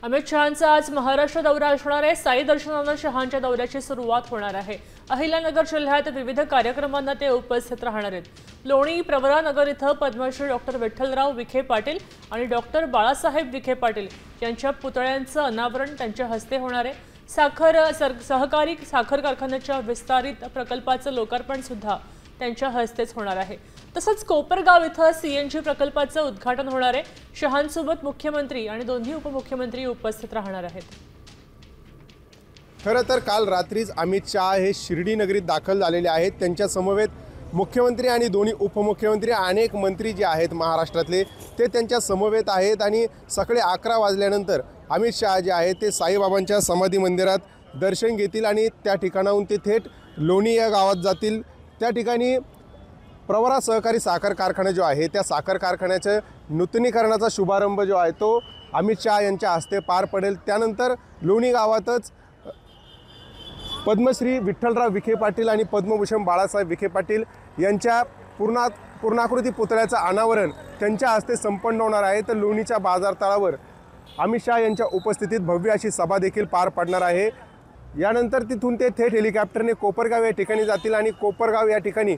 अमित शहांचा आज महाराष्ट्र दौरा असणार आहे। साई दर्शनानं शहांच्या दौऱ्याची सुरुवात होणार आहे। अहिल्यानगर जिल्ह्यात विविध कार्यक्रमांना ते उपस्थित राहणार आहेत। लोणी प्रवरानगर इथं पद्मश्री डॉक्टर विठ्ठलराव विखे पाटील आणि डॉक्टर बाळासाहेब विखे पाटील यांच्या पुतळ्यांचं अनावरण त्यांच्या हस्ते होणार आहे। सहकारी साखर कारखान्याच्या विस्तारित प्रकल्पाचं लोकार्पण सुद्धा त्यांच्या हस्तेच होणार आहे। तसंच कोपरगाव इथं सीएनजी प्रकल्पाचं उद्घाटन होणार आहे। शहांसोबत मुख्यमंत्री आणि दोन्ही उपमुख्यमंत्री उपस्थित राहणार आहेत। खरं तर काल रात्रीच अमित शहा हे शिर्डी नगरीत दाखल झालेले आहेत। त्यांच्या समवेत मुख्यमंत्री आणि दोन्ही उपमुख्यमंत्री अनेक मंत्री जे आहेत महाराष्ट्रातले ते त्यांच्या समवेत आहेत आणि सकाळी 11 वाजल्यानंतर अमित शहा जे आहेत ते साईबाबांच्या समाधी मंदिरात दर्शन घेतील आणि त्या ठिकाणाहून ते थेट लोणी या गावात जातील। त्या ठिकाणी प्रवरा सहकारी साखर कारखाना जो आहे त्या साखर कारखान्याच्या नूतनीकरणाचा शुभारंभ जो आहे तो अमित शहा यांच्या हस्ते पार पडेल। त्यानंतर लोणी गावातच पद्मश्री विठ्ठलराव विखे पाटील आणि पद्मभूषण बाळासाहेब विखे पाटील यांच्या पूर्णाकृती पुतळ्याचं अनावरण त्यांच्या हस्ते संपन्न होणार आहे। तर लोणीच्या बाजार तळावर अमित शहा यांच्या उपस्थितीत भव्य अशी सभा देखील पार पडणार आहे। यानंतर तिथून ते थेट हेलिकॉप्टरने कोपरगाव या ठिकाणी जातील आणि कोपरगाव या ठिकाणी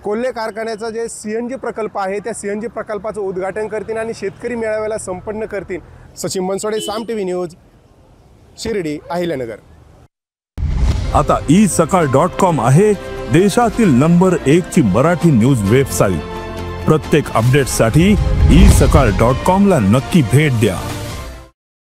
कोल्हे कारखान्याचा जे सीएनजी प्रकल्प आहे त्या सीएनजी प्रकल्पाचं उद्घाटन करतील आणि शेतकरी मेळाव्याला संपन्न करतील। सचिन बनसोडे, साम टीव्ही न्यूज, शिर्डी, अहिल्यानगर। आता isakal.com आहे देशातील नंबर 1 ची मराठी न्यूज वेबसाईट। प्रत्येक अपडेटसाठी isakal.com ला नक्की भेट द्या।